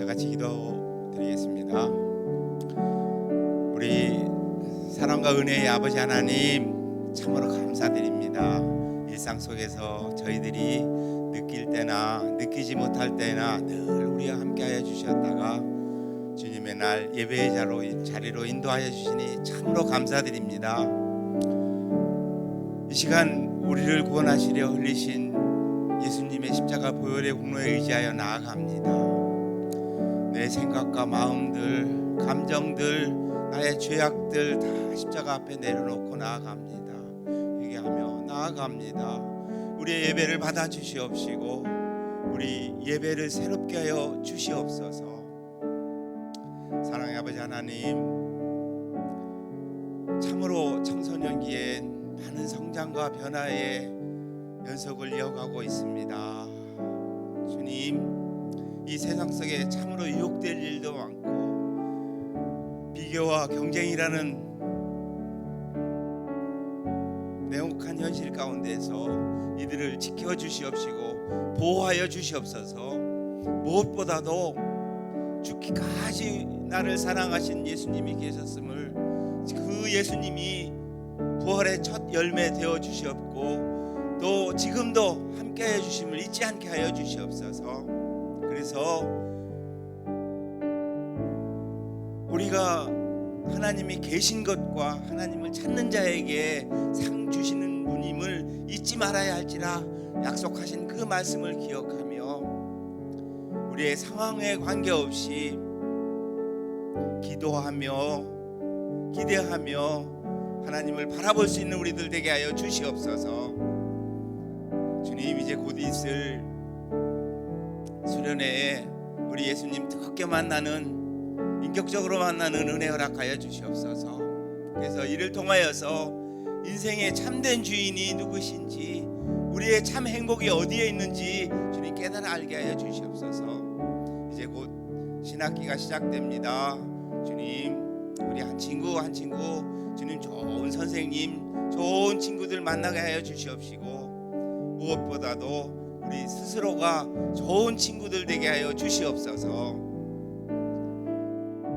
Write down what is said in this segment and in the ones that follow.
같이 기도드리겠습니다. 우리 사랑과 은혜의 아버지 하나님, 참으로 감사드립니다. 일상 속에서 저희들이 느낄 때나 느끼지 못할 때나 늘 우리와 함께하여 주셨다가 주님의 날 예배의 자리로 인도하여 주시니 참으로 감사드립니다. 이 시간 우리를 구원하시려 흘리신 예수님의 십자가 보혈의 공로에 의지하여 나아갑니다. 내 생각과 마음들, 감정들, 나의 죄악들 다 십자가 앞에 내려놓고 나아갑니다. 회개하며 나아갑니다. 우리의 예배를 받아 주시옵시고 우리 예배를 새롭게 하여 주시옵소서. 사랑의 아버지 하나님, 참으로 청소년기엔 많은 성장과 변화의 연속을 이어가고 있습니다. 주님, 이 세상 속에 참으로 유혹될 일도 많고 비교와 경쟁이라는 냉혹한 현실 가운데서 이들을 지켜주시옵시고 보호하여 주시옵소서. 무엇보다도 죽기까지 나를 사랑하신 예수님이 계셨음을, 그 예수님이 부활의 첫 열매 되어 주시옵고 또 지금도 함께해 주심을 잊지 않게 하여 주시옵소서. 그래서 우리가 하나님이 계신 것과 하나님을 찾는 자에게 상 주시는 분임을 잊지 말아야 할지라 약속하신 그 말씀을 기억하며 우리의 상황에 관계없이 기도하며 기대하며 하나님을 바라볼 수 있는 우리들 되게 하여 주시옵소서. 주님, 이제 곧 있을 수련회에 우리 예수님 뜨겁게 만나는, 인격적으로 만나는 은혜 허락하여 주시옵소서. 그래서 이를 통하여서 인생의 참된 주인이 누구신지, 우리의 참 행복이 어디에 있는지 주님 깨달아 알게 하여 주시옵소서. 이제 곧 신학기가 시작됩니다. 주님, 우리 한 친구 한 친구 주님 좋은 선생님, 좋은 친구들 만나게 하여 주시옵시고 무엇보다도 우리 스스로가 좋은 친구들 되게 하여 주시옵소서.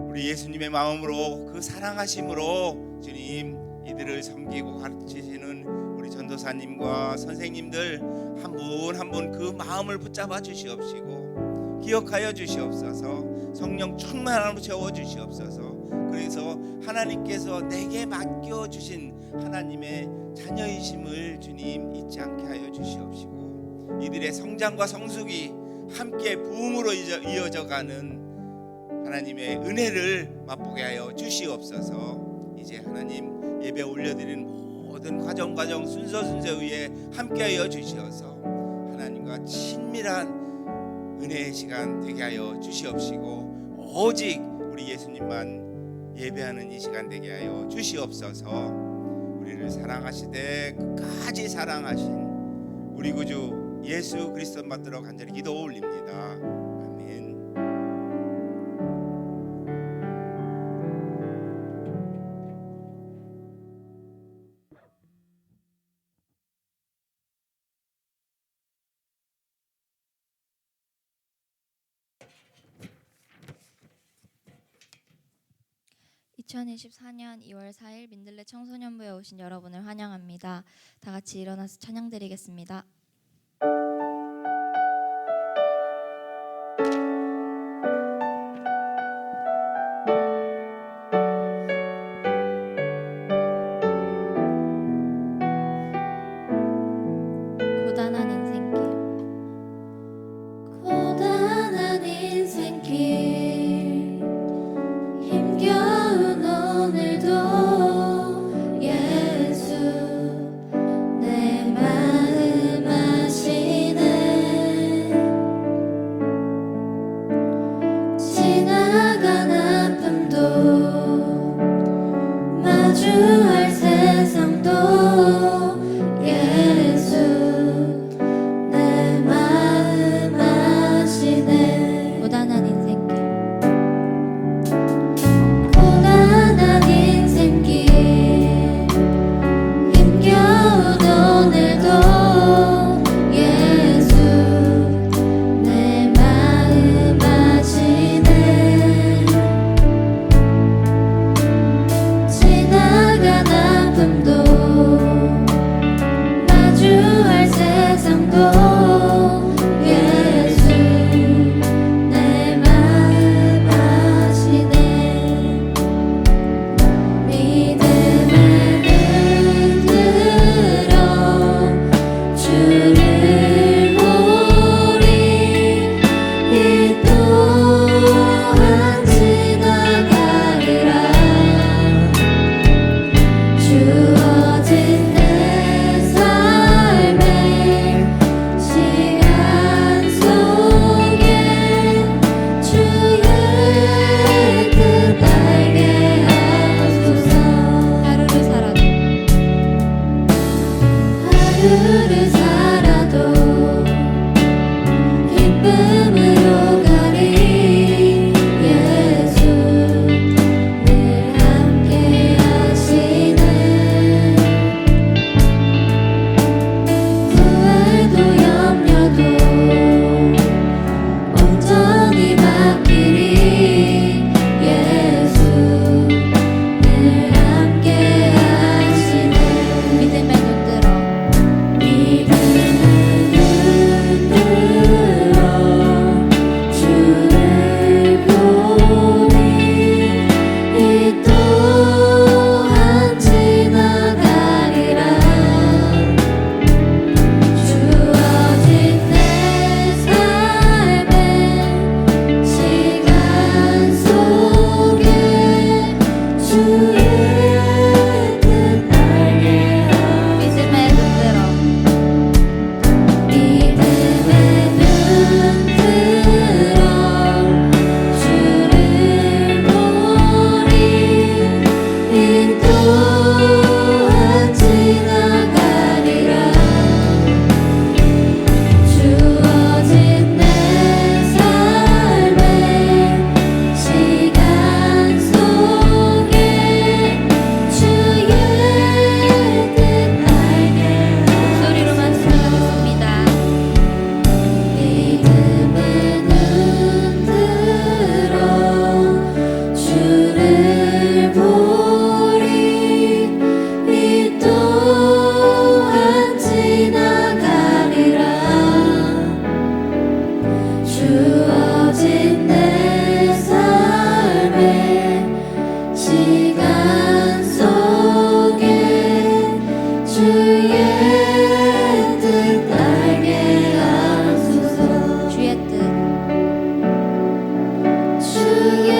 우리 예수님의 마음으로, 그 사랑하심으로 주님 이들을 섬기고 가르치시는 우리 전도사님과 선생님들 한 분 한 분 그 마음을 붙잡아 주시옵시고 기억하여 주시옵소서. 성령 충만함으로 채워 주시옵소서. 그래서 하나님께서 내게 맡겨주신 하나님의 자녀이심을 주님 잊지 않게 하여 주시옵시고 이들의 성장과 성숙이 함께 부흥으로 이어져가는 하나님의 은혜를 맛보게 하여 주시옵소서. 이제 하나님 예배 올려드리는 모든 과정 순서 위에 함께 하여 주시어서 하나님과 친밀한 은혜의 시간 되게 하여 주시옵시고 오직 우리 예수님만 예배하는 이 시간 되게 하여 주시옵소서. 우리를 사랑하시되 끝까지 사랑하신 우리 구주 예수 그리스도 받들어 간절히 기도 올립니다. 아멘. (2024년 2월 4일) 민들레 청소년부에 오신 여러분을 환영합니다. 다 같이 일어나서 찬양드리겠습니다. 고단한 인생길, 고단한 인생길 힘겨운 오늘도 예수 내 마음 주어진 내 삶의 시간 속에 주의 뜻 알게 하소서. 주의 뜻 주의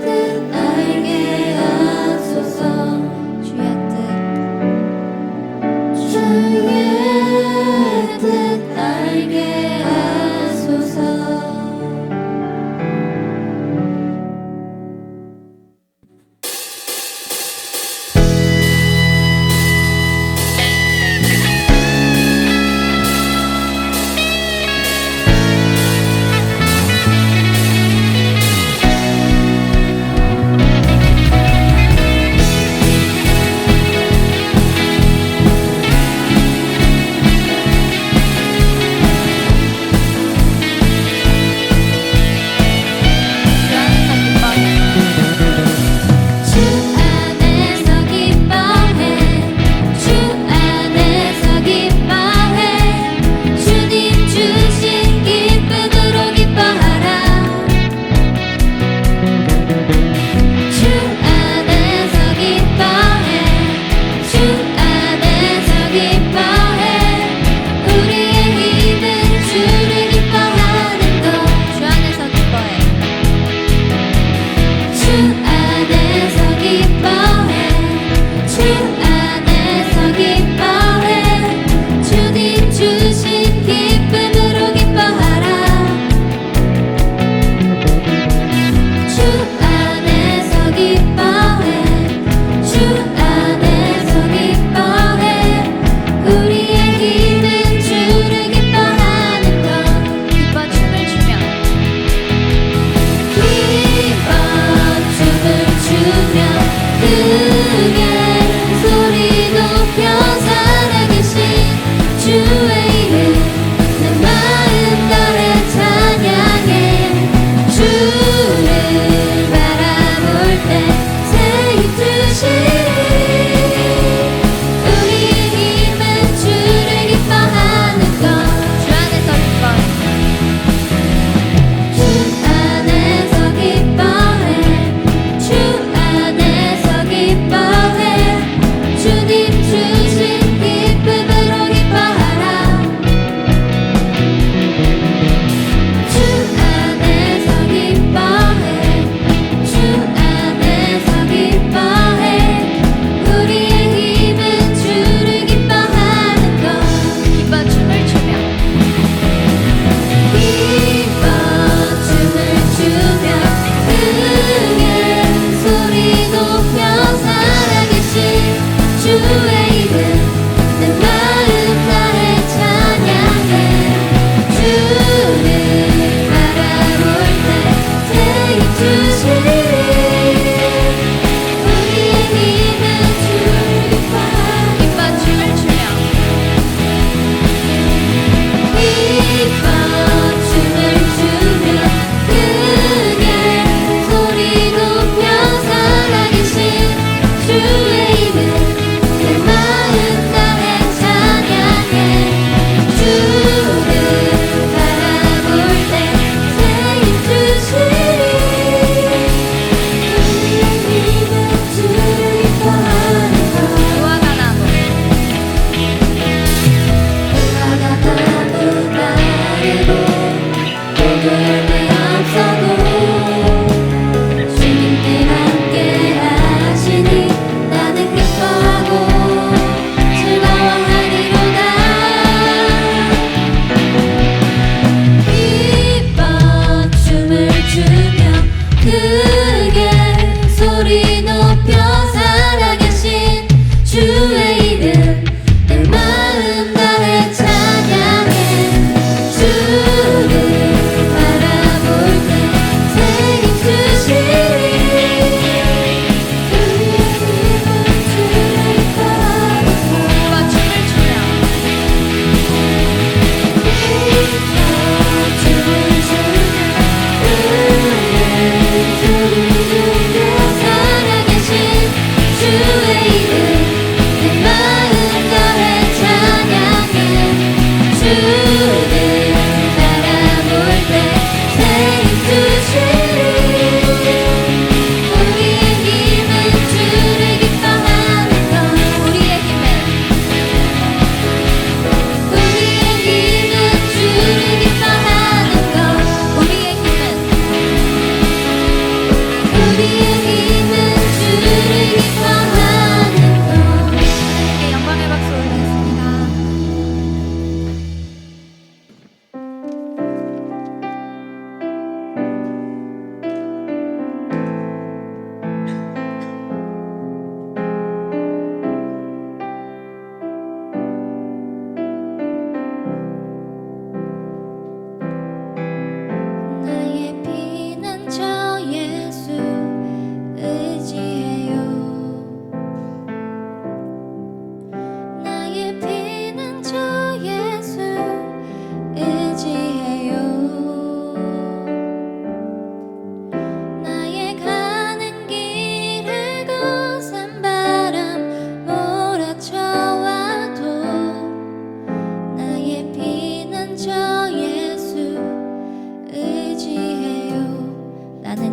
뜻 알게 하소서. 주의 뜻 주의 뜻 알게 하소서.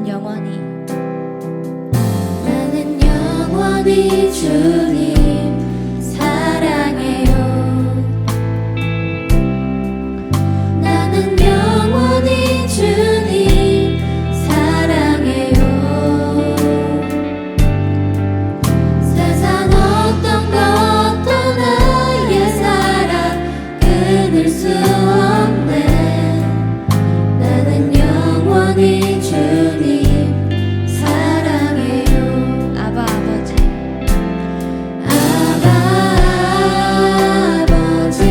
영원히 주님 사랑해요. 나는 영원히 주님 사랑해요. 세상 어떤 것도 나의 사랑 끊을 수 없네. 나는 영원히 주님 사랑해요. 아바 아버지 아버지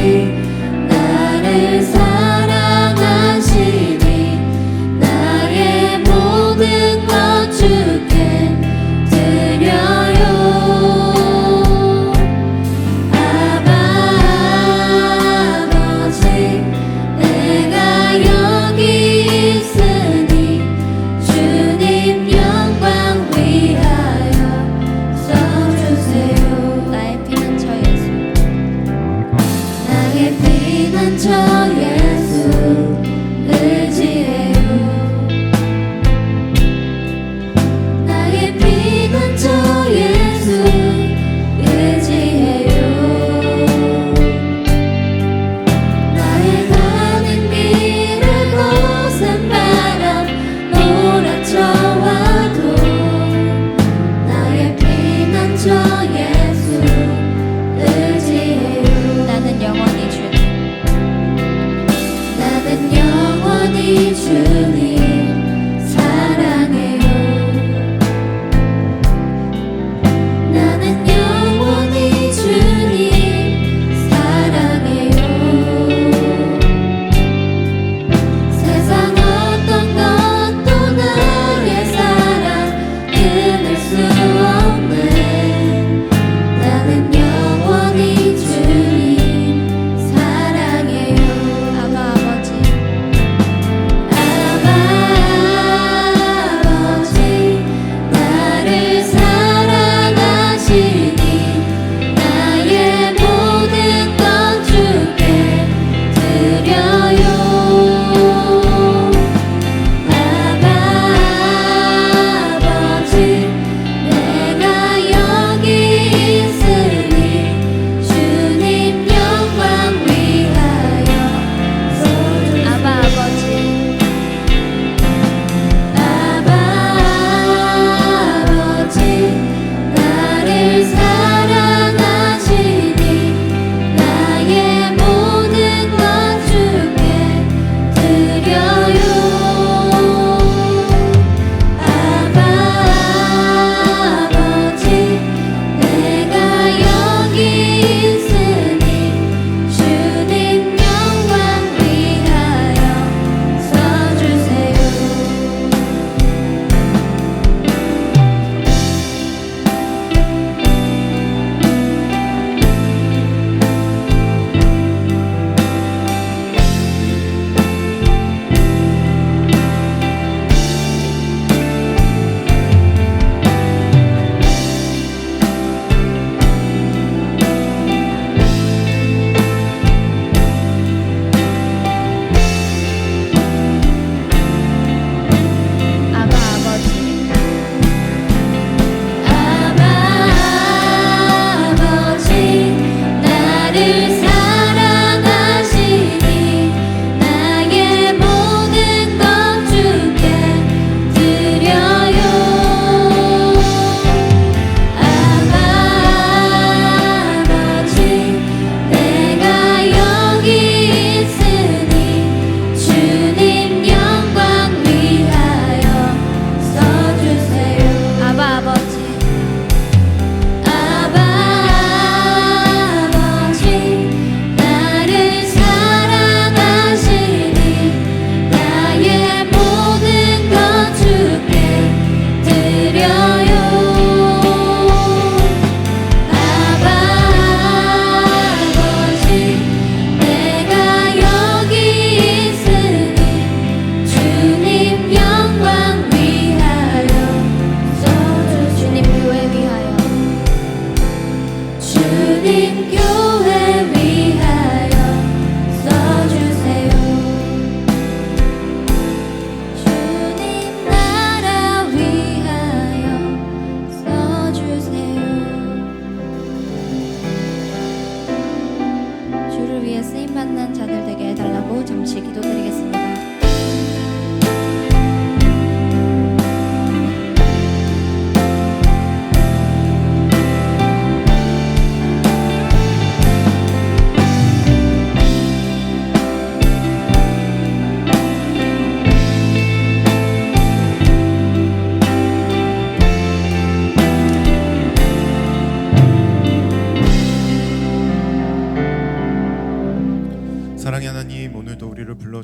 나를 사랑하시니 나의 모든 것 주께 드려요. 아버지 내가 여기 있으니 주님 영광 위하여 써주세요. 나의 피난처 예수 나의 피난처 예수 의지해요. 나의 피난처 예수 의지해요. 나의 가는 길을 거센 바람 몰아쳐와도 나의 피난처 예수 의지해요. 나는 영원히 주님 나는 영원히 주님 사랑해요. 나는 영원히 주님 사랑해요. 세상 어떤 것도 나의 사랑 끊을 수 없네. 나는 영원히 주님 사랑해요. 아바 아버지 아버지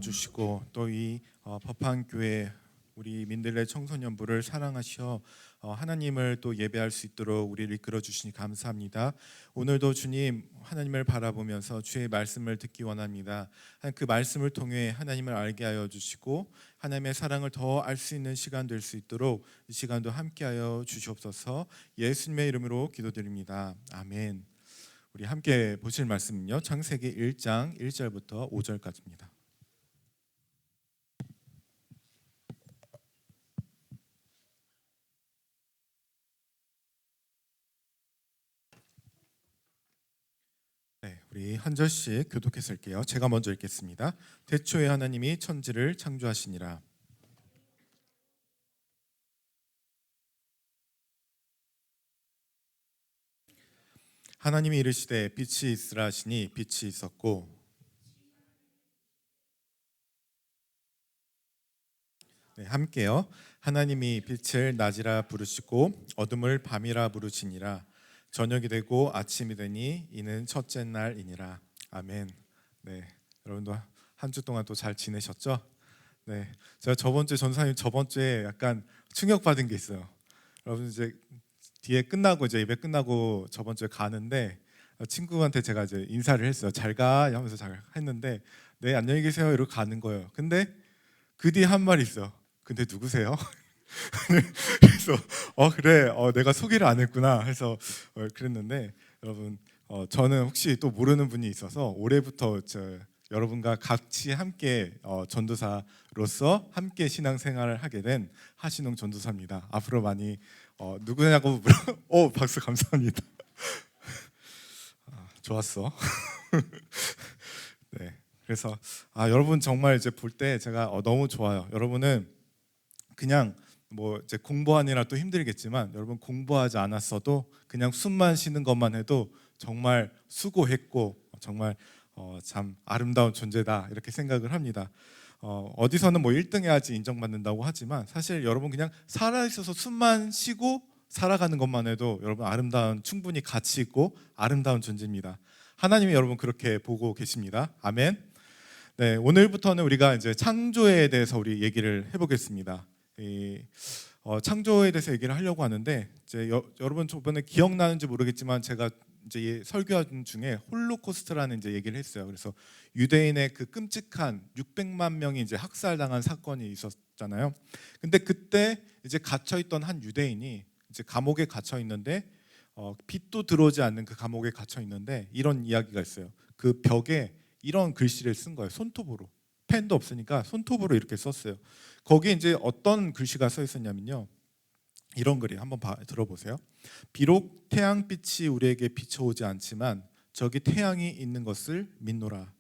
주시고 또 이 법한교회 우리 민들레 청소년부를 사랑하셔 하나님을 또 예배할 수 있도록 우리를 이끌어 주시니 감사합니다. 오늘도 주님 하나님을 바라보면서 주의 말씀을 듣기 원합니다. 그 말씀을 통해 하나님을 알게 하여 주시고 하나님의 사랑을 더 알 수 있는 시간 될 수 있도록 이 시간도 함께하여 주시옵소서. 예수님의 이름으로 기도드립니다. 아멘. 우리 함께 보실 말씀은요, 창세기 1장 1절부터 5절까지입니다. 네, 우리 한 절씩 교독해서 읽게요. 제가 먼저 읽겠습니다. 태초에 하나님이 천지를 창조하시니라. 하나님이 이르시되 빛이 있으라 하시니 빛이 있었고 네, 함께요. 하나님이 빛을 낮이라 부르시고 어둠을 밤이라 부르시니라. 저녁이 되고 아침이 되니 이는 첫째 날이니라. 아멘. 네, 여러분도 한 주 동안 또 잘 지내셨죠? 네, 제가 저번 주 전사님 저번 주에 약간 충격받은 게 있어요. 여러분 이제 뒤에 끝나고 이제 예배 끝나고 저번 주에 가는데 친구한테 제가 이제 인사를 했어요. 잘 가 하면서 잘 했는데 네 안녕히 계세요 이러고 가는 거예요. 근데 그 뒤에 한 말이 있어요. 근데 누구세요? 그래서 그래 내가 소개를 안 했구나 해서 그랬는데 여러분 저는 혹시 또 모르는 분이 있어서 올해부터 여러분과 같이 함께 전도사로서 함께 신앙생활을 하게 된 하신웅 전도사입니다. 앞으로 많이 누구냐고 물어 박수 감사합니다. 좋았어. 네, 그래서 여러분 정말 이제 볼 때 제가 너무 좋아요. 여러분은 그냥 뭐 이제 공부하느라 또 힘들겠지만 여러분 공부하지 않았어도 그냥 숨만 쉬는 것만 해도 정말 수고했고 정말 참 아름다운 존재다 이렇게 생각을 합니다. 어디서는 뭐 1등 해야지 인정받는다고 하지만 사실 여러분 그냥 살아있어서 숨만 쉬고 살아가는 것만 해도 여러분 아름다운 충분히 가치 있고 아름다운 존재입니다. 하나님이 여러분 그렇게 보고 계십니다. 아멘. 네, 오늘부터는 우리가 이제 창조에 대해서 우리 얘기를 해보겠습니다. 창조에 대해서 얘기를 하려고 하는데 이제 여러분 저번에 기억나는지 모르겠지만 제가 이제 설교 중에 홀로코스트라는 이제 얘기를 했어요. 그래서 유대인의 그 끔찍한 600만 명이 이제 학살당한 사건이 있었잖아요. 근데 그때 이제 갇혀 있던 한 유대인이 이제 감옥에 갇혀 있는데 빛도 들어오지 않는 그 감옥에 갇혀 있는데 이런 이야기가 있어요. 그 벽에 이런 글씨를 쓴 거예요. 손톱으로. 펜도 없으니까 손톱으로 이렇게 썼어요. 거기에 이제 어떤 글씨가 써 있었냐면요. 이런 글이에요. 한번 들어보세요. 비록 태양빛이 우리에게 비춰오지 않지만 저기 태양이 있는 것을 믿노라.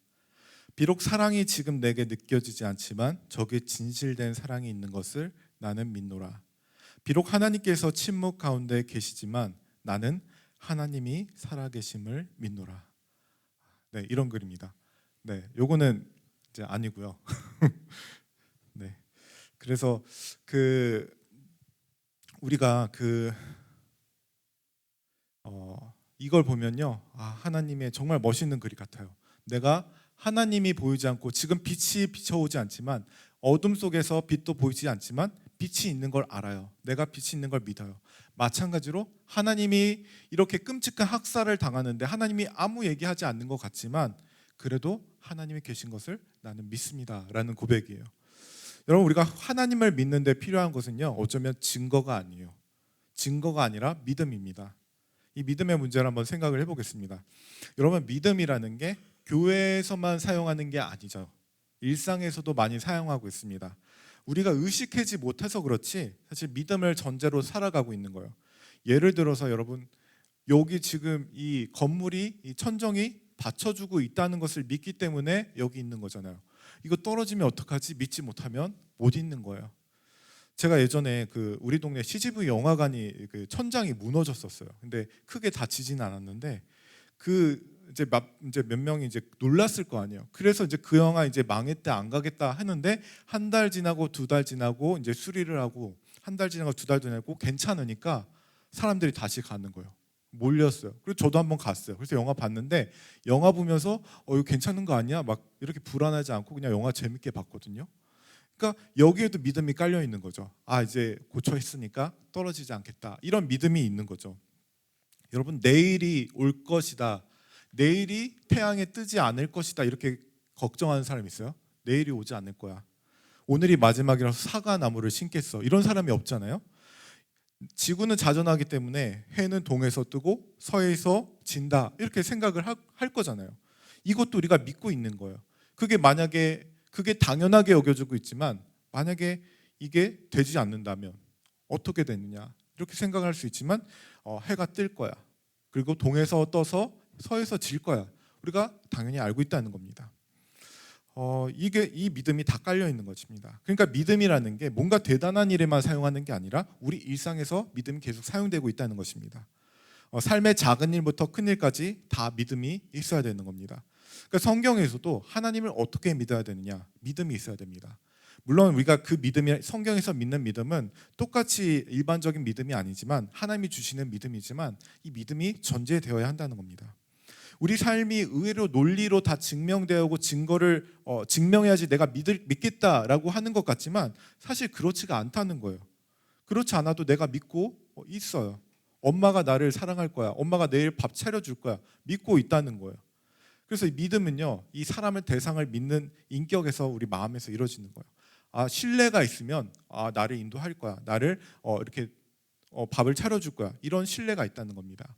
비록 사랑이 지금 내게 느껴지지 않지만 저기 진실된 사랑이 있는 것을 나는 믿노라. 비록 하나님께서 침묵 가운데 계시지만 나는 하나님이 살아계심을 믿노라. 네, 이런 글입니다. 네, 요거는 이제 아니고요. 네, 그래서 우리가 이걸 보면요, 하나님의 정말 멋있는 글이 같아요. 내가 하나님이 보이지 않고 지금 빛이 비춰오지 않지만 어둠 속에서 빛도 보이지 않지만 빛이 있는 걸 알아요. 내가 빛이 있는 걸 믿어요. 마찬가지로 하나님이 이렇게 끔찍한 학살을 당하는데 하나님이 아무 얘기하지 않는 것 같지만 그래도 하나님이 계신 것을 나는 믿습니다 라는 고백이에요. 여러분 우리가 하나님을 믿는 데 필요한 것은요 어쩌면 증거가 아니에요. 증거가 아니라 믿음입니다. 이 믿음의 문제를 한번 생각을 해보겠습니다. 여러분 믿음이라는 게 교회에서만 사용하는 게 아니죠. 일상에서도 많이 사용하고 있습니다. 우리가 의식하지 못해서 그렇지 사실 믿음을 전제로 살아가고 있는 거예요. 예를 들어서 여러분 여기 지금 이 건물이 이 천정이 받쳐주고 있다는 것을 믿기 때문에 여기 있는 거잖아요. 이거 떨어지면 어떡하지? 믿지 못하면 못 있는 거예요. 제가 예전에 우리 동네 CGV 영화관이 천장이 무너졌었어요. 근데 크게 다치지는 않았는데 이제 몇 명이 이제 놀랐을 거 아니에요. 그래서 이제 그 영화 이제 망했다 안 가겠다 하는데 한 달 지나고 2달 지나고 이제 수리를 하고 한 달 지나고 2달 지나고 괜찮으니까 사람들이 다시 가는 거예요. 몰렸어요. 그리고 저도 한번 갔어요. 그래서 영화 봤는데 영화 보면서 이거 괜찮은 거 아니야? 막 이렇게 불안하지 않고 그냥 영화 재밌게 봤거든요. 그러니까 여기에도 믿음이 깔려 있는 거죠. 이제 고쳐 있으니까 떨어지지 않겠다. 이런 믿음이 있는 거죠. 여러분, 내일이 올 것이다. 내일이 태양에 뜨지 않을 것이다. 이렇게 걱정하는 사람 있어요? 내일이 오지 않을 거야. 오늘이 마지막이라서 사과나무를 심겠어. 이런 사람이 없잖아요. 지구는 자전하기 때문에 해는 동에서 뜨고 서에서 진다. 이렇게 생각을 할 거잖아요. 이것도 우리가 믿고 있는 거예요. 그게 당연하게 여겨지고 있지만 만약에 이게 되지 않는다면 어떻게 되느냐 이렇게 생각할 수 있지만 해가 뜰 거야. 그리고 동에서 떠서 서에서 질 거야. 우리가 당연히 알고 있다는 겁니다. 이 믿음이 다 깔려 있는 것입니다. 그러니까 믿음이라는 게 뭔가 대단한 일에만 사용하는 게 아니라 우리 일상에서 믿음이 계속 사용되고 있다는 것입니다. 삶의 작은 일부터 큰 일까지 다 믿음이 있어야 되는 겁니다. 그러니까 성경에서도 하나님을 어떻게 믿어야 되느냐, 믿음이 있어야 됩니다. 물론 우리가 그 믿음이 성경에서 믿는 믿음은 똑같이 일반적인 믿음이 아니지만 하나님이 주시는 믿음이지만 이 믿음이 전제되어야 한다는 겁니다. 우리 삶이 의외로 논리로 다 증명되고 증거를 증명해야지 내가 믿겠다라고 하는 것 같지만 사실 그렇지가 않다는 거예요. 그렇지 않아도 내가 믿고 있어요. 엄마가 나를 사랑할 거야. 엄마가 내일 밥 차려줄 거야. 믿고 있다는 거예요. 그래서 이 믿음은요, 이 사람의 대상을 믿는 인격에서 우리 마음에서 이루어지는 거예요. 신뢰가 있으면 나를 인도할 거야. 나를 이렇게 밥을 차려줄 거야. 이런 신뢰가 있다는 겁니다.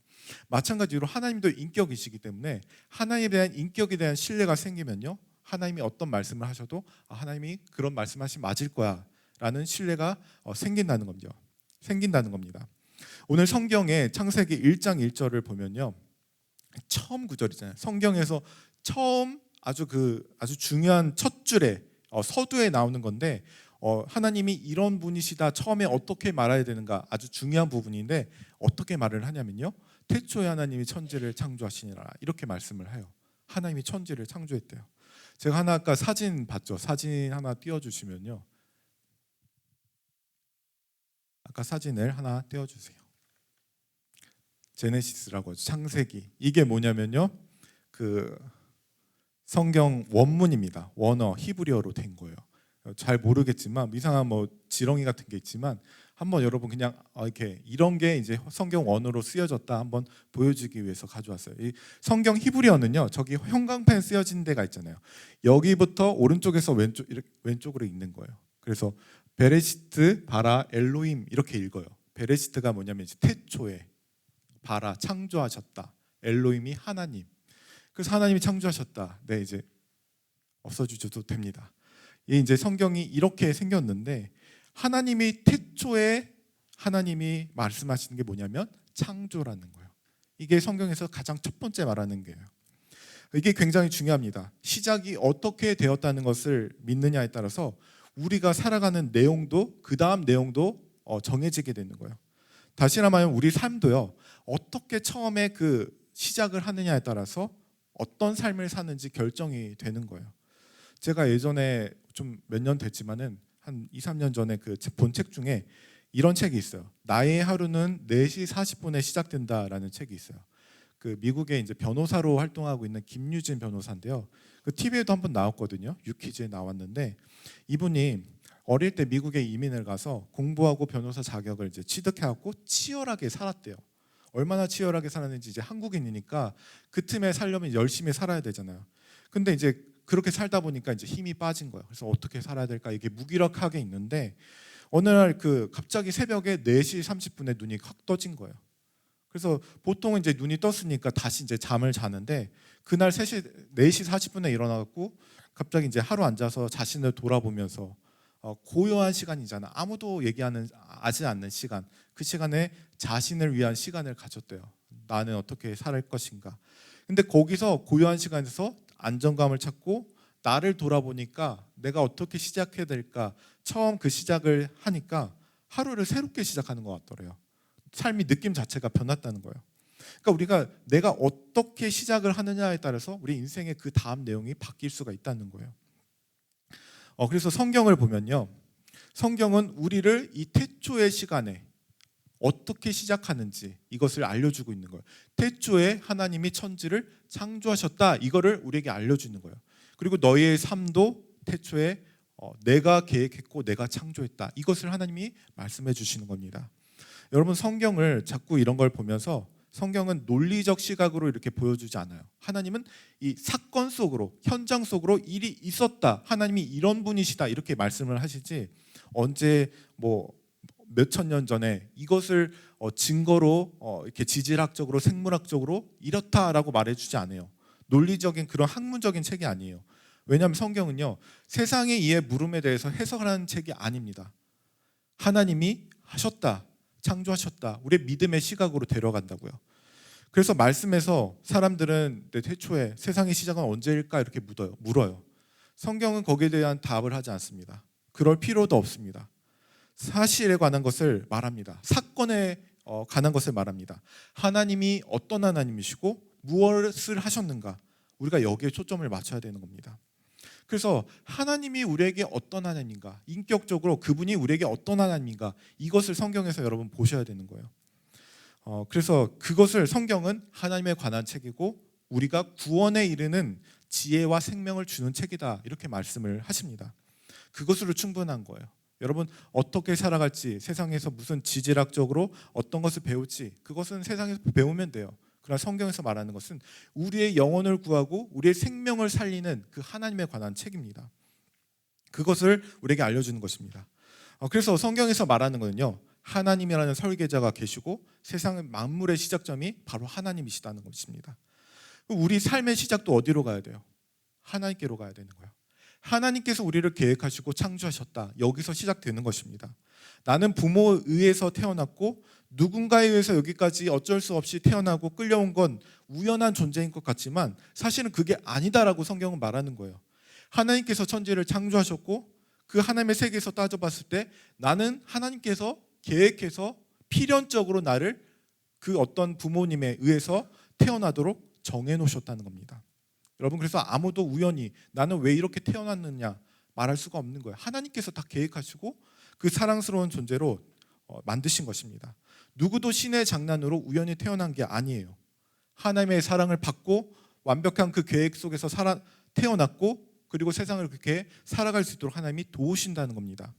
마찬가지로 하나님도 인격이시기 때문에 하나님에 대한 인격에 대한 신뢰가 생기면요, 하나님이 어떤 말씀을 하셔도 하나님이 그런 말씀하시면 맞을 거야 라는 신뢰가 생긴다는 겁니다. 오늘 성경의 창세기 1장 1절을 보면요, 처음 구절이잖아요. 성경에서 처음 아주 중요한 첫 줄에 서두에 나오는 건데 하나님이 이런 분이시다 처음에 어떻게 말해야 되는가 아주 중요한 부분인데 어떻게 말을 하냐면요, 태초에 하나님이 천지를 창조하시니라 이렇게 말씀을 해요. 하나님이 천지를 창조했대요. 제가 아까 사진 봤죠. 사진 하나 띄워주시면요, 아까 사진을 하나 띄워주세요. 제네시스라고 하죠. 창세기. 이게 뭐냐면요, 그 성경 원문입니다. 원어 히브리어로 된 거예요. 잘 모르겠지만 이상한 지렁이 같은 게 있지만 한번 여러분 그냥 이렇게 이런 게 이제 성경 원어로 쓰여졌다 한번 보여주기 위해서 가져왔어요. 이 성경 히브리어는요, 저기 형광펜 쓰여진 데가 있잖아요. 여기부터 오른쪽에서 왼쪽으로 읽는 거예요. 그래서 베레시트 바라 엘로힘 이렇게 읽어요. 베레시트가 뭐냐면 이제 태초에, 바라 창조하셨다, 엘로힘이 하나님. 그래서 하나님이 창조하셨다. 네, 이제 없어주셔도 됩니다. 이제 성경이 이렇게 생겼는데 하나님이 태초에 하나님이 말씀하시는 게 뭐냐면 창조라는 거예요. 이게 성경에서 가장 첫 번째 말하는 거예요. 이게 굉장히 중요합니다. 시작이 어떻게 되었다는 것을 믿느냐에 따라서 우리가 살아가는 내용도 그 다음 내용도 정해지게 되는 거예요. 다시 말하면 우리 삶도요, 어떻게 처음에 그 시작을 하느냐에 따라서 어떤 삶을 사는지 결정이 되는 거예요. 제가 예전에 좀 몇 년 됐지만은 한 2, 3년 전에 그 본 책 중에 이런 책이 있어요. 나의 하루는 4시 40분에 시작된다라는 책이 있어요. 그 미국에 이제 변호사로 활동하고 있는 김유진 변호사인데요. 그 TV에도 한번 나왔거든요. 유퀴즈에 나왔는데 이분이 어릴 때 미국에 이민을 가서 공부하고 변호사 자격을 이제 취득해갖고 치열하게 살았대요. 얼마나 치열하게 살았는지 이제 한국인이니까 그 틈에 살려면 열심히 살아야 되잖아요. 근데 이제 그렇게 살다 보니까 이제 힘이 빠진 거예요. 그래서 어떻게 살아야 될까 이게 무기력하게 있는데 어느 날 갑자기 새벽에 4시 30분에 눈이 확 떠진 거예요. 그래서 보통은 이제 눈이 떴으니까 다시 이제 잠을 자는데 그날 4시 40분에 일어나갖고 갑자기 이제 하루 앉아서 자신을 돌아보면서 고요한 시간이잖아. 아무도 하지 않는 시간. 그 시간에 자신을 위한 시간을 가졌대요. 나는 어떻게 살 것인가. 근데 거기서 고요한 시간에서 안정감을 찾고 나를 돌아보니까 내가 어떻게 시작해야 될까. 처음 그 시작을 하니까 하루를 새롭게 시작하는 것 같더래요. 삶이 느낌 자체가 변했다는 거예요. 그러니까 우리가 내가 어떻게 시작을 하느냐에 따라서 우리 인생의 그 다음 내용이 바뀔 수가 있다는 거예요. 그래서 성경을 보면요, 성경은 우리를 이 태초의 시간에 어떻게 시작하는지 이것을 알려주고 있는 거예요. 태초에 하나님이 천지를 창조하셨다. 이거를 우리에게 알려주는 거예요. 그리고 너희의 삶도 태초에 내가 계획했고 내가 창조했다. 이것을 하나님이 말씀해 주시는 겁니다. 여러분, 성경을 자꾸 이런 걸 보면서 성경은 논리적 시각으로 이렇게 보여주지 않아요. 하나님은 이 사건 속으로, 현장 속으로 일이 있었다. 하나님이 이런 분이시다. 이렇게 말씀을 하시지, 언제 뭐 몇천 년 전에 이것을 증거로 이렇게 지질학적으로 생물학적으로 이렇다라고 말해주지 않아요. 논리적인 그런 학문적인 책이 아니에요. 왜냐하면 성경은요, 세상의 이해 물음에 대해서 해석하는 책이 아닙니다. 하나님이 하셨다, 창조하셨다, 우리의 믿음의 시각으로 데려간다고요. 그래서 말씀에서 사람들은 태초에 세상의 시작은 언제일까 이렇게 물어요. 성경은 거기에 대한 답을 하지 않습니다. 그럴 필요도 없습니다. 사실에 관한 것을 말합니다. 사건에 관한 것을 말합니다. 하나님이 어떤 하나님이시고 무엇을 하셨는가, 우리가 여기에 초점을 맞춰야 되는 겁니다. 그래서 하나님이 우리에게 어떤 하나님인가, 인격적으로 그분이 우리에게 어떤 하나님인가, 이것을 성경에서 여러분 보셔야 되는 거예요. 그래서 그것을, 성경은 하나님에 관한 책이고 우리가 구원에 이르는 지혜와 생명을 주는 책이다, 이렇게 말씀을 하십니다. 그것으로 충분한 거예요. 여러분, 어떻게 살아갈지, 세상에서 무슨 지질학적으로 어떤 것을 배울지, 그것은 세상에서 배우면 돼요. 그러나 성경에서 말하는 것은 우리의 영혼을 구하고 우리의 생명을 살리는 그 하나님에 관한 책입니다. 그것을 우리에게 알려주는 것입니다. 그래서 성경에서 말하는 거는요, 하나님이라는 설계자가 계시고 세상의 만물의 시작점이 바로 하나님이시다는 것입니다. 우리 삶의 시작도 어디로 가야 돼요? 하나님께로 가야 되는 거예요. 하나님께서 우리를 계획하시고 창조하셨다. 여기서 시작되는 것입니다. 나는 부모에 의해서 태어났고 누군가에 의해서 여기까지 어쩔 수 없이 태어나고 끌려온 건 우연한 존재인 것 같지만 사실은 그게 아니다라고 성경은 말하는 거예요. 하나님께서 천지를 창조하셨고 그 하나님의 세계에서 따져봤을 때 나는 하나님께서 계획해서 필연적으로 나를 그 어떤 부모님에 의해서 태어나도록 정해놓으셨다는 겁니다. 여러분, 그래서 아무도 우연히 나는 왜 이렇게 태어났느냐 말할 수가 없는 거예요. 하나님께서 다 계획하시고 그 사랑스러운 존재로 만드신 것입니다. 누구도 신의 장난으로 우연히 태어난 게 아니에요. 하나님의 사랑을 받고 완벽한 그 계획 속에서 태어났고 그리고 세상을 그렇게 살아갈 수 있도록 하나님이 도우신다는 겁니다.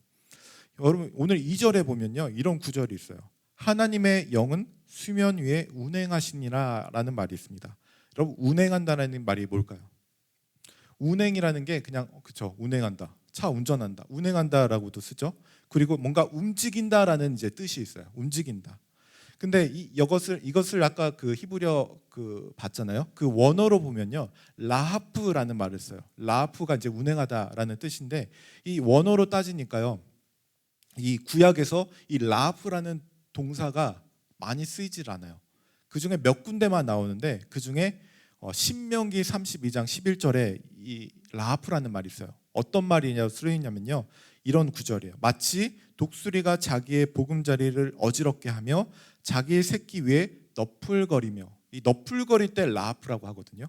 여러분, 오늘 2절에 보면요, 이런 구절이 있어요. 하나님의 영은 수면 위에 운행하시니라 라는 말이 있습니다. 여러분, 운행한다라는 말이 뭘까요? 운행이라는 게 그냥 그쵸, 운행한다, 차 운전한다, 운행한다라고도 쓰죠. 그리고 뭔가 움직인다라는 이제 뜻이 있어요. 움직인다. 근데 이것을 아까 그 히브리어 봤잖아요. 그 원어로 보면요, 라하프라는 말을 써요. 라하프가 이제 운행하다라는 뜻인데 이 원어로 따지니까요, 이 구약에서 이 라하프라는 동사가 많이 쓰이질 않아요. 그 중에 몇 군데만 나오는데 그 중에 신명기 32장 11절에 이 라하프라는 말이 있어요. 어떤 말이냐고 쓰여있냐면요, 이런 구절이에요. 마치 독수리가 자기의 보금자리를 어지럽게 하며 자기의 새끼 위에 너풀거리며, 이 너풀거릴 때 라하프라고 하거든요.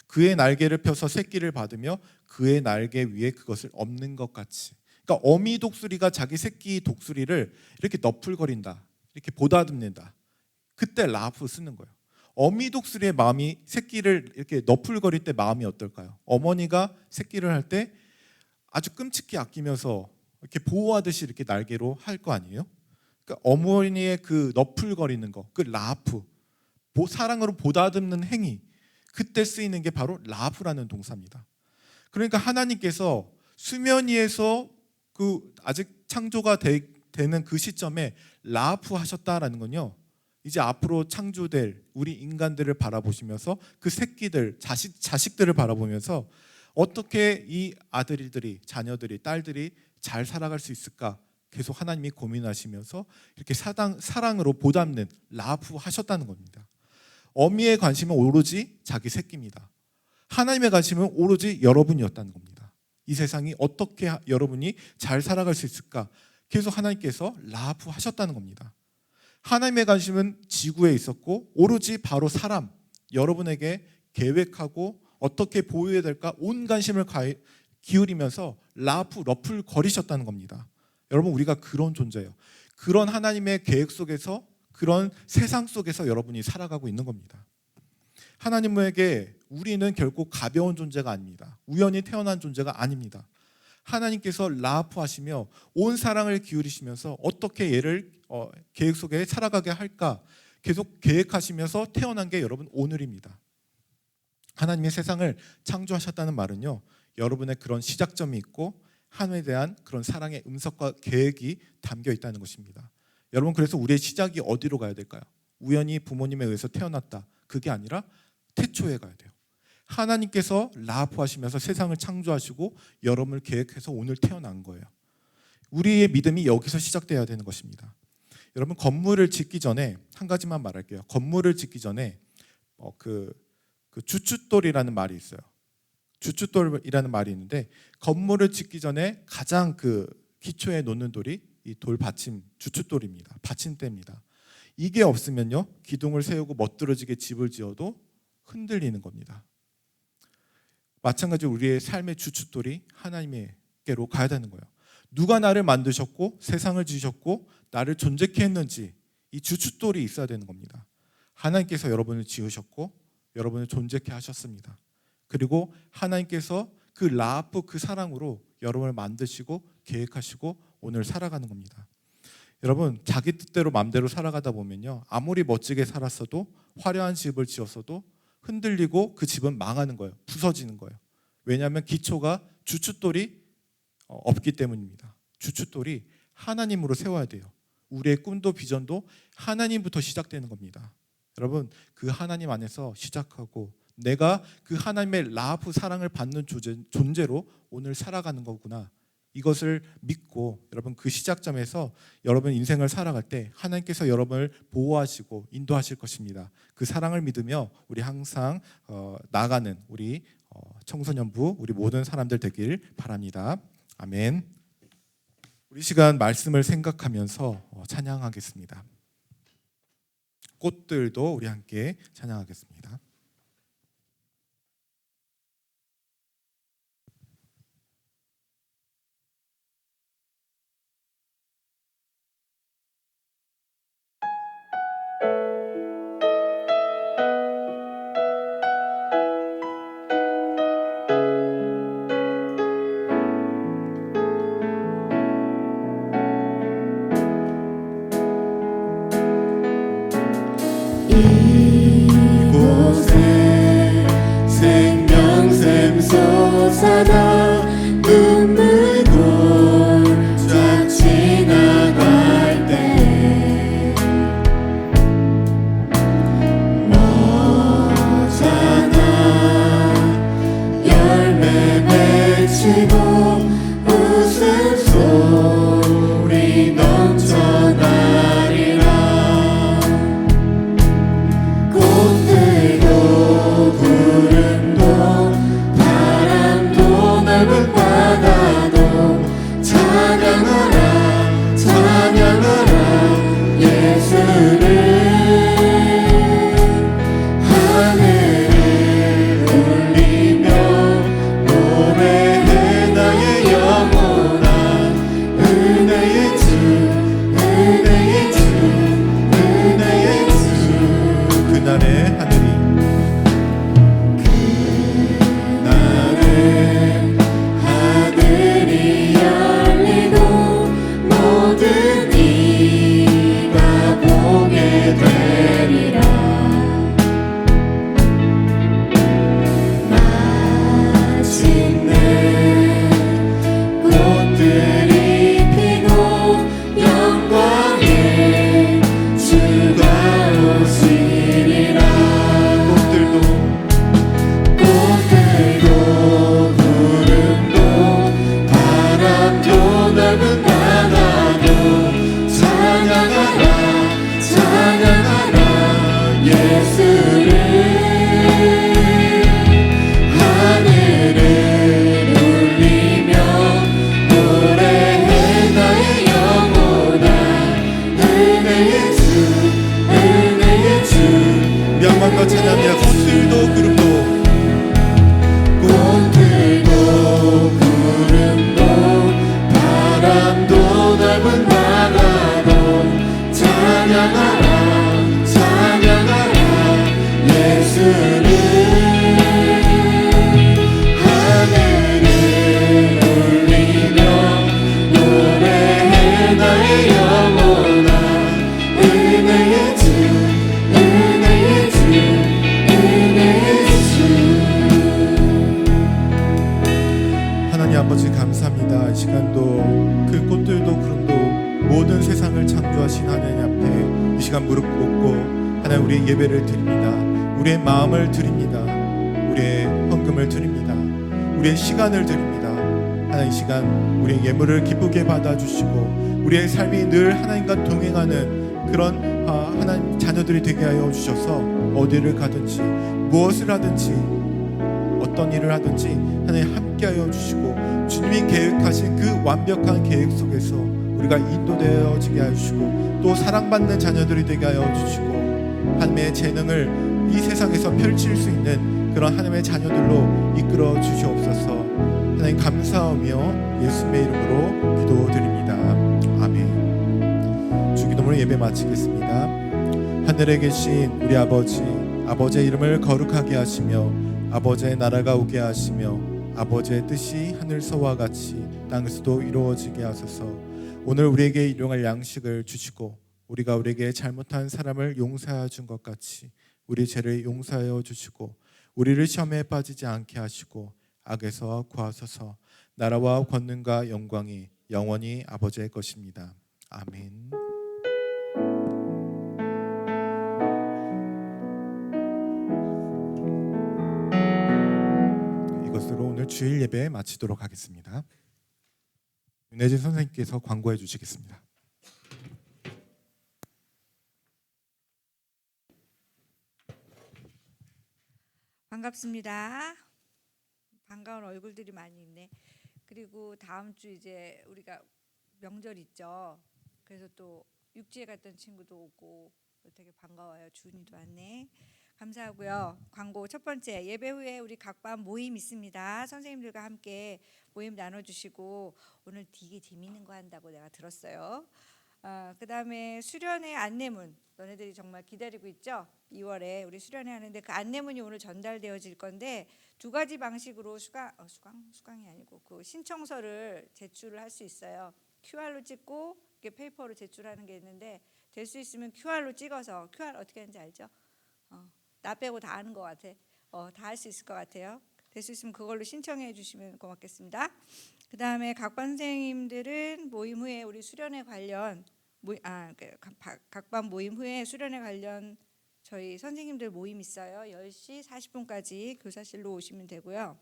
그의 날개를 펴서 새끼를 받으며 그의 날개 위에 그것을 엎는 것 같이. 그러니까 어미 독수리가 자기 새끼 독수리를 이렇게 너풀거린다, 이렇게 보다듬는다, 그때 라하프 쓰는 거예요. 어미 독수리의 마음이 새끼를 이렇게 너풀거릴 때 마음이 어떨까요? 어머니가 새끼를 할 때 아주 끔찍히 아끼면서 이렇게 보호하듯이 이렇게 날개로 할 거 아니에요? 그러니까 어머니의 그 너풀거리는 거, 그 라하프, 사랑으로 보다듬는 행위, 그때 쓰이는 게 바로 라하프라는 동사입니다. 그러니까 하나님께서 수면 위에서 그 아직 창조가 되는 그 시점에 라하프 하셨다라는 건요, 이제 앞으로 창조될 우리 인간들을 바라보시면서 그 새끼들, 자식들을 바라보면서 어떻게 이 아들들이, 자녀들이, 딸들이 잘 살아갈 수 있을까 계속 하나님이 고민하시면서 이렇게 사랑으로 보담는 라하프 하셨다는 겁니다. 어미의 관심은 오로지 자기 새끼입니다. 하나님의 관심은 오로지 여러분이었다는 겁니다. 이 세상이 어떻게 여러분이 잘 살아갈 수 있을까 계속 하나님께서 라하프 하셨다는 겁니다. 하나님의 관심은 지구에 있었고 오로지 바로 사람, 여러분에게 계획하고 어떻게 보호해야 될까 온 관심을 기울이면서 라하프, 러플 거리셨다는 겁니다. 여러분, 우리가 그런 존재예요. 그런 하나님의 계획 속에서 그런 세상 속에서 여러분이 살아가고 있는 겁니다. 하나님에게 우리는 결코 가벼운 존재가 아닙니다. 우연히 태어난 존재가 아닙니다. 하나님께서 라프하시며 온 사랑을 기울이시면서 어떻게 얘를 계획 속에 살아가게 할까 계속 계획하시면서 태어난 게 여러분 오늘입니다. 하나님의 세상을 창조하셨다는 말은요, 여러분의 그런 시작점이 있고 하나님에 대한 그런 사랑의 음성과 계획이 담겨 있다는 것입니다. 여러분, 그래서 우리의 시작이 어디로 가야 될까요? 우연히 부모님에 의해서 태어났다, 그게 아니라 태초에 가야 돼요. 하나님께서 라프하시면서 세상을 창조하시고 여러분을 계획해서 오늘 태어난 거예요. 우리의 믿음이 여기서 시작돼야 되는 것입니다. 여러분, 건물을 짓기 전에 한 가지만 말할게요. 건물을 짓기 전에 그 주춧돌이라는 말이 있어요. 주춧돌이라는 말이 있는데, 건물을 짓기 전에 가장 그 기초에 놓는 돌이 이 돌 받침, 주춧돌입니다. 받침대입니다. 이게 없으면요, 기둥을 세우고 멋들어지게 집을 지어도 흔들리는 겁니다. 마찬가지로 우리의 삶의 주춧돌이 하나님께로 가야 되는 거예요. 누가 나를 만드셨고 세상을 지으셨고 나를 존재케 했는지, 이 주춧돌이 있어야 되는 겁니다. 하나님께서 여러분을 지으셨고 여러분을 존재케 하셨습니다. 그리고 하나님께서 그 라프, 그 사랑으로 여러분을 만드시고 계획하시고 오늘 살아가는 겁니다. 여러분, 자기 뜻대로 마음대로 살아가다 보면요, 아무리 멋지게 살았어도, 화려한 집을 지었어도 흔들리고 그 집은 망하는 거예요. 부서지는 거예요. 왜냐하면 기초가 주춧돌이 없기 때문입니다. 주춧돌이 하나님으로 세워야 돼요. 우리의 꿈도 비전도 하나님부터 시작되는 겁니다. 여러분, 그 하나님 안에서 시작하고 내가 그 하나님의 라프 사랑을 받는 존재로 오늘 살아가는 거구나, 이것을 믿고 여러분 그 시작점에서 여러분 인생을 살아갈 때 하나님께서 여러분을 보호하시고 인도하실 것입니다. 그 사랑을 믿으며 우리 항상 나아가는 우리 청소년부, 우리 모든 사람들 되길 바랍니다. 아멘. 우리 시간 말씀을 생각하면서 찬양하겠습니다. 꽃들도 우리 함께 찬양하겠습니다. 이곳에 모든 세상을 창조하신 하나님 앞에 이 시간 무릎 꿇고 하나님 우리의 예배를 드립니다. 우리의 마음을 드립니다. 우리의 헌금을 드립니다. 우리의 시간을 드립니다. 하나님 이 시간 우리의 예물을 기쁘게 받아주시고 우리의 삶이 늘 하나님과 동행하는 그런 하나님 자녀들이 되게 하여 주셔서 어디를 가든지 무엇을 하든지 어떤 일을 하든지 하나님 함께하여 주시고 주님이 계획하신 그 완벽한 계획 속에서 우리가 인도되어지게 하시고 또 사랑받는 자녀들이 되게 하여 주시고 하나님의 재능을 이 세상에서 펼칠 수 있는 그런 하나님의 자녀들로 이끌어 주시옵소서. 하나님 감사하며 예수님의 이름으로 기도드립니다. 아멘. 주기도문을 예배 마치겠습니다. 하늘에 계신 우리 아버지의 이름을 거룩하게 하시며 아버지의 나라가 오게 하시며 아버지의 뜻이 하늘서와 같이 땅에서도 이루어지게 하소서. 오늘 우리에게 일용할 양식을 주시고 우리가 우리에게 잘못한 사람을 용서하여 준 것 같이 우리 죄를 용서하여 주시고 우리를 시험에 빠지지 않게 하시고 악에서 구하소서. 나라와 권능과 영광이 영원히 아버지의 것입니다. 아멘. 이것으로 오늘 주일 예배 마치도록 하겠습니다. 윤혜진 선생님께서 광고해 주시겠습니다. 반갑습니다. 반가운 얼굴들이 많이 있네. 그리고 다음 주 이제 우리가 명절 있죠. 그래서 또 육지에 갔던 친구도 오고 되게 반가워요. 준이도 왔네. 감사하고요. 광고 첫 번째, 예배 후에 우리 각반 모임 있습니다. 선생님들과 함께 모임 나눠주시고 오늘 되게 재미있는 거 한다고 내가 들었어요. 그 다음에 수련회 안내문, 너네들이 정말 기다리고 있죠? 2월에 우리 수련회 하는데 그 안내문이 오늘 전달되어질 건데 두 가지 방식으로 수강이 아니고 그 신청서를 제출을 할 수 있어요. QR로 찍고 이렇게 페이퍼로 제출하는 게 있는데 될 수 있으면 QR로 찍어서, QR 어떻게 하는지 알죠? 나 빼고 다 아는 것 같아. 다 할 수 있을 것 같아요. 될 수 있으면 그걸로 신청해 주시면 고맙겠습니다. 그 다음에 각반 선생님들은 모임 후에 우리 수련회 관련 각반 모임 후에 수련회 관련 저희 선생님들 모임 있어요. 10시 40분까지 교사실로 오시면 되고요.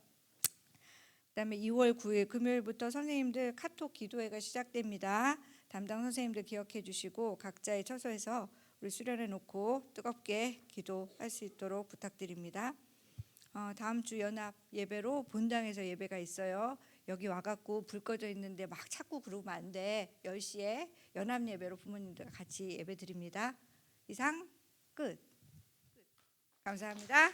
그다음에 2월 9일 금요일부터 선생님들 카톡 기도회가 시작됩니다. 담당 선생님들 기억해 주시고 각자의 처소에서 우리 수련회 놓고 뜨겁게 기도할 수 있도록 부탁드립니다. 다음 주 연합 예배로 본당에서 예배가 있어요. 여기 와갖고 불 꺼져 있는데 막 찾고 그러면 안 돼. 10시에 연합 예배로 부모님들 같이 예배 드립니다. 이상 끝. 감사합니다.